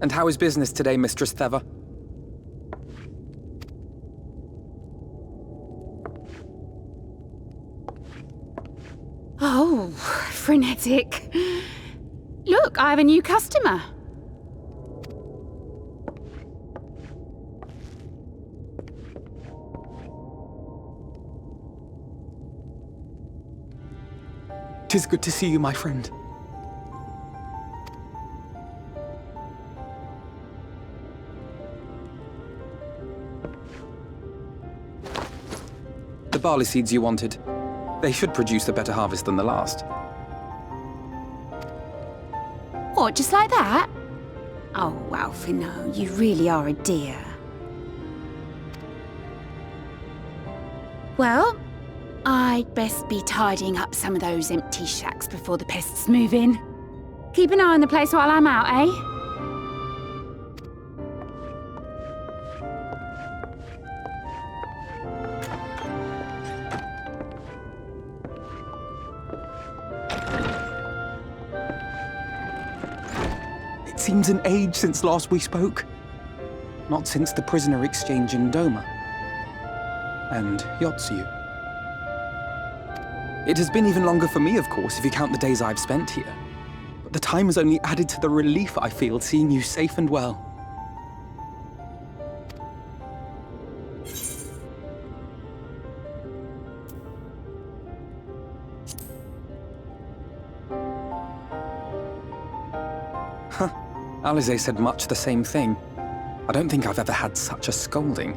And how is business today, Mistress Theva? Oh, frenetic. Look, I have a new customer. Tis good to see you, my friend. The barley seeds you wanted. They should produce a better harvest than the last. What, just like that? Oh, Alfino, you really are a dear. Well, I'd best be tidying up some of those empty shacks before the pests move in. Keep an eye on the place while I'm out, eh? It seems an age since last we spoke. Not since the prisoner exchange in Doma. And Yotsu. It has been even longer for me, of course, if you count the days I've spent here. But the time has only added to the relief I feel seeing you safe and well. Huh. Alize said much the same thing. I don't think I've ever had such a scolding.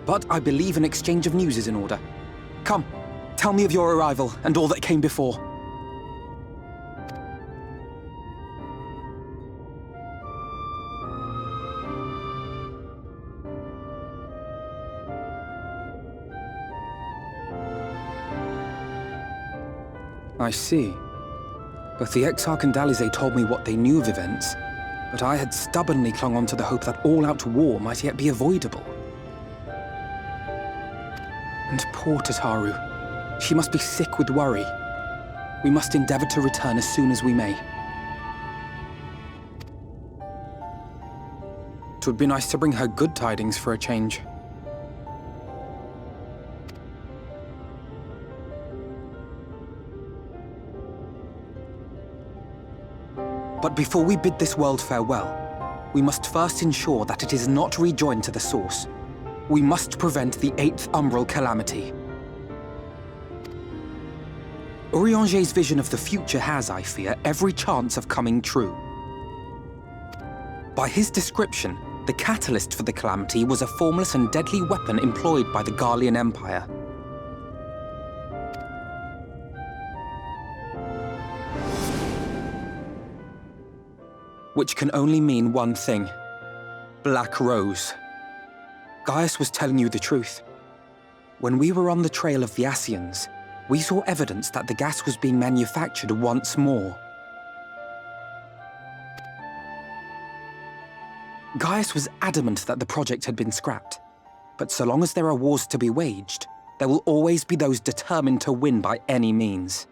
But I believe an exchange of news is in order. Come, tell me of your arrival and all that came before. I see. Both the Exarch and Alize told me what they knew of events, but I had stubbornly clung on to the hope that all-out war might yet be avoidable. And poor Tataru. She must be sick with worry. We must endeavor to return as soon as we may. It would be nice to bring her good tidings for a change. But before we bid this world farewell, we must first ensure that it is not rejoined to the source. We must prevent the 8th Umbral calamity. Urianger's vision of the future has, I fear, every chance of coming true. By his description, the catalyst for the calamity was a formless and deadly weapon employed by the Garlean Empire. Which can only mean one thing. Black Rose. Gaius was telling you the truth. When we were on the trail of the Ascians, we saw evidence that the gas was being manufactured once more. Gaius was adamant that the project had been scrapped. But so long as there are wars to be waged, there will always be those determined to win by any means.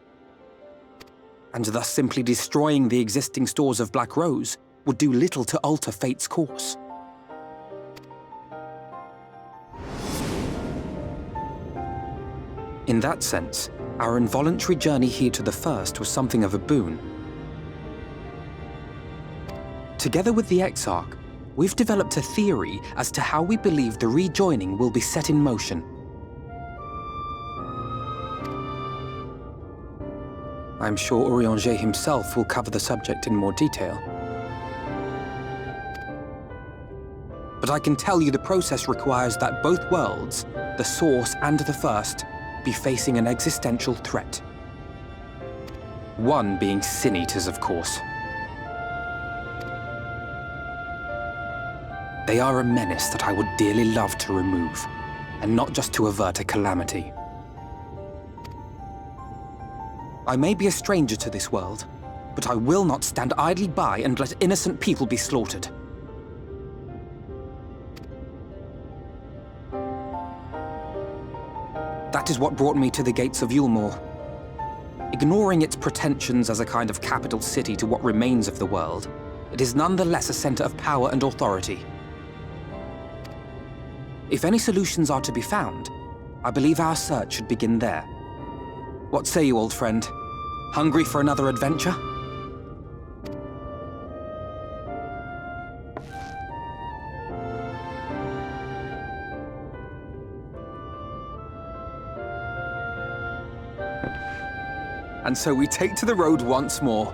And thus simply destroying the existing stores of Black Rose would do little to alter fate's course. In that sense, our involuntary journey here to the First was something of a boon. Together with the Exarch, we've developed a theory as to how we believe the rejoining will be set in motion. I'm sure Urianger himself will cover the subject in more detail. But I can tell you the process requires that both worlds, the Source and the First, be facing an existential threat. One being Sin-Eaters, of course. They are a menace that I would dearly love to remove, and not just to avert a calamity. I may be a stranger to this world, but I will not stand idly by and let innocent people be slaughtered. That is what brought me to the gates of Yulmore. Ignoring its pretensions as a kind of capital city to what remains of the world, it is nonetheless a center of power and authority. If any solutions are to be found, I believe our search should begin there. What say you, old friend? Hungry for another adventure? And so we take to the road once more.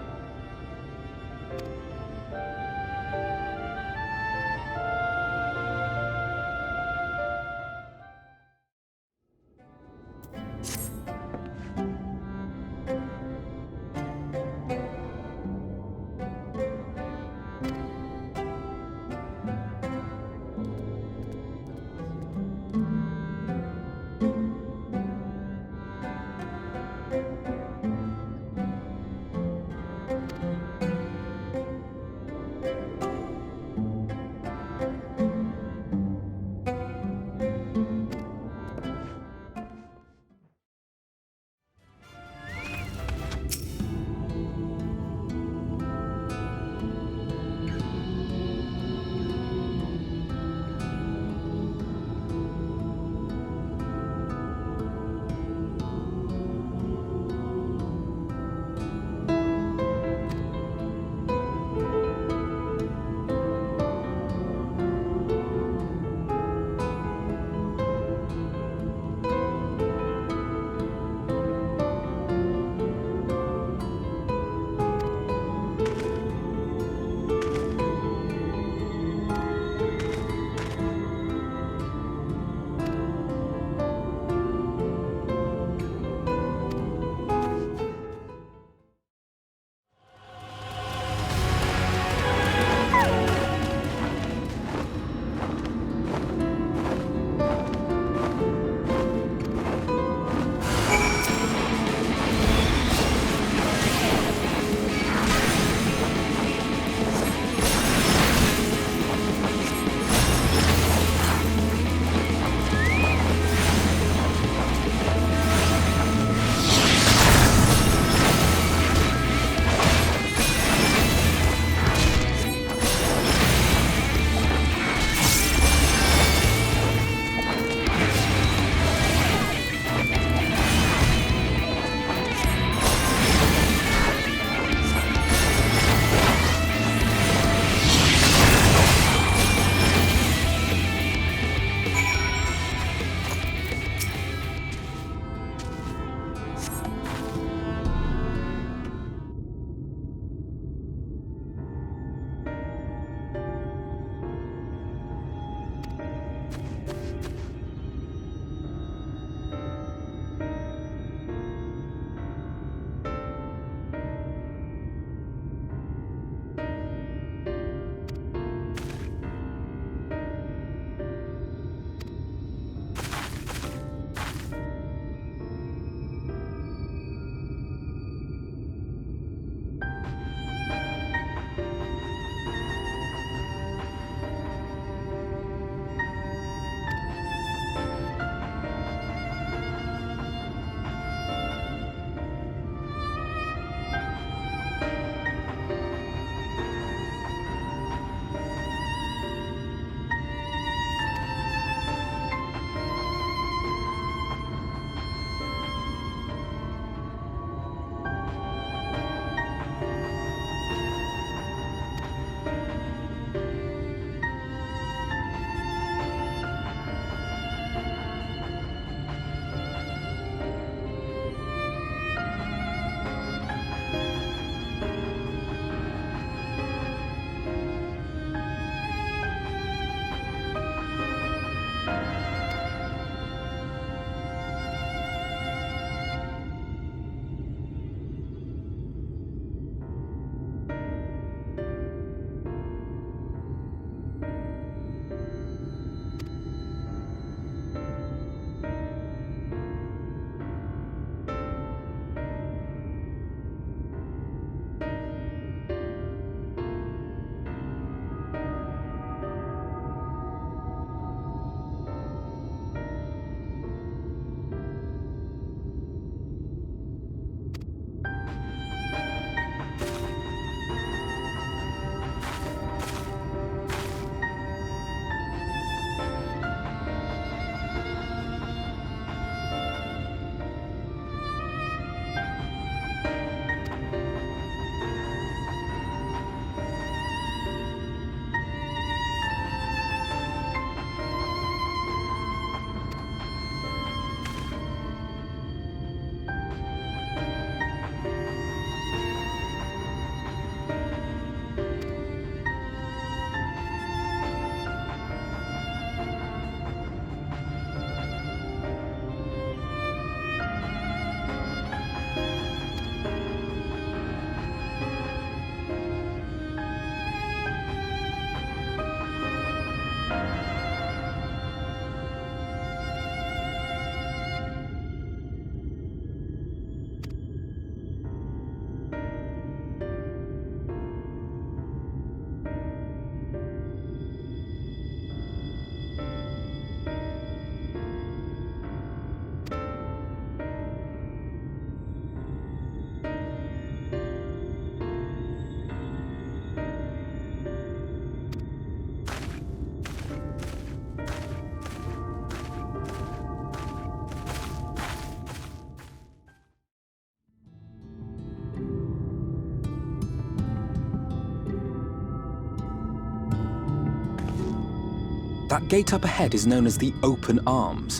That gate up ahead is known as the Open Arms,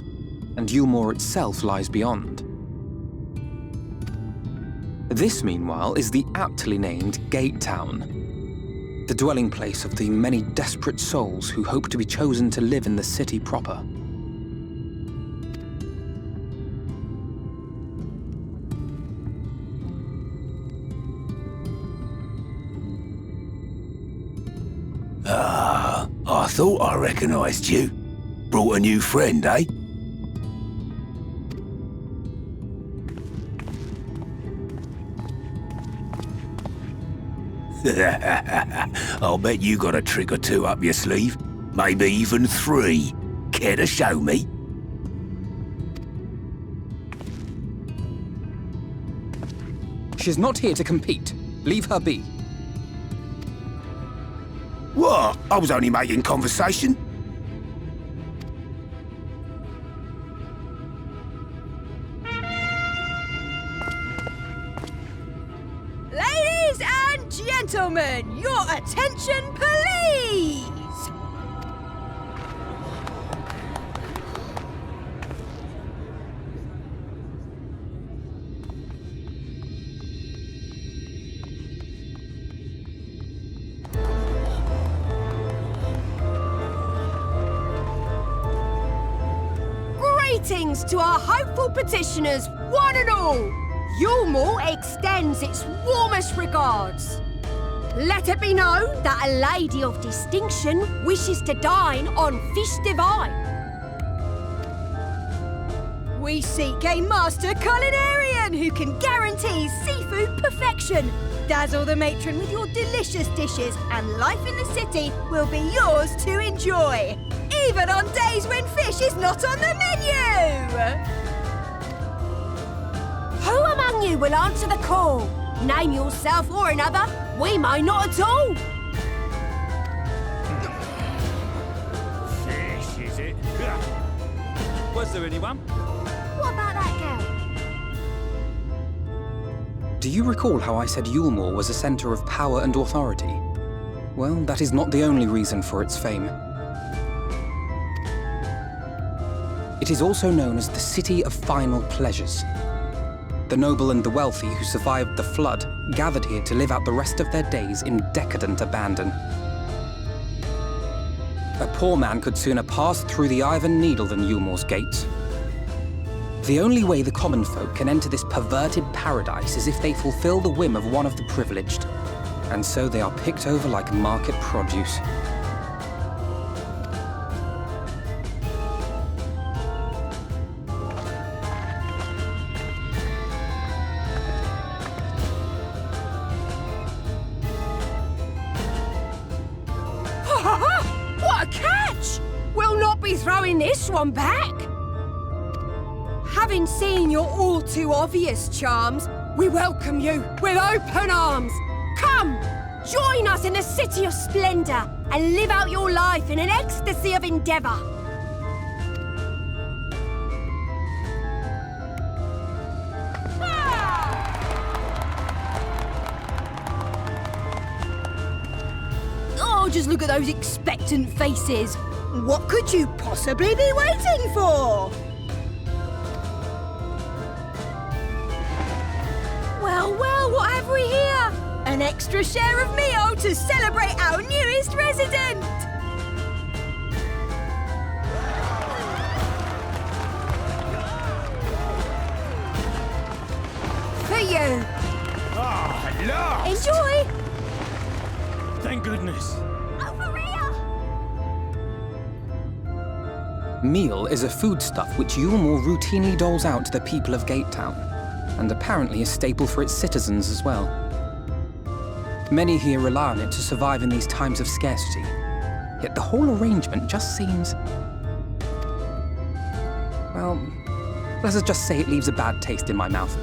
and Yulmore itself lies beyond. This, meanwhile, is the aptly named Gate Town, the dwelling place of the many desperate souls who hope to be chosen to live in the city proper. I thought I recognized you. Brought a new friend, eh? I'll bet you got a trick or two up your sleeve. Maybe even 3. Care to show me? She's not here to compete. Leave her be. What? I was only making conversation. Ladies and gentlemen, your attention, please! Greetings to our hopeful petitioners, one and all! Yulmore extends its warmest regards. Let it be known that a lady of distinction wishes to dine on fish divine. We seek a master culinarian who can guarantee seafood perfection. Dazzle the matron with your delicious dishes, and life in the city will be yours to enjoy, even on days when fish is not on the menu! Who among you will answer the call? Name yourself or another. We may not at all. Fish, is it? Was there anyone? What about that girl? Do you recall how I said Yulmore was a center of power and authority? Well, that is not the only reason for its fame. It is also known as the City of Final Pleasures. The noble and the wealthy who survived the flood gathered here to live out the rest of their days in decadent abandon. A poor man could sooner pass through the Iron Needle than Yulmore's gates. The only way the common folk can enter this perverted paradise is if they fulfill the whim of one of the privileged, and so they are picked over like market produce. What a catch! We'll not be throwing this one back. Having seen your all too obvious charms, we welcome you with open arms. Come, join us in the City of Splendor and live out your life in an ecstasy of endeavor. Oh, just look at those expectant faces. What could you possibly be waiting for? Well, what have we here? An extra share of meal to celebrate our newest resident! For you! Ah, at last! Enjoy! Thank goodness. Over here! Meal is a foodstuff which Yulmore routinely doles out to the people of Gate Town, and apparently a staple for its citizens as well. Many here rely on it to survive in these times of scarcity, yet the whole arrangement just seems... well, let us just say it leaves a bad taste in my mouth.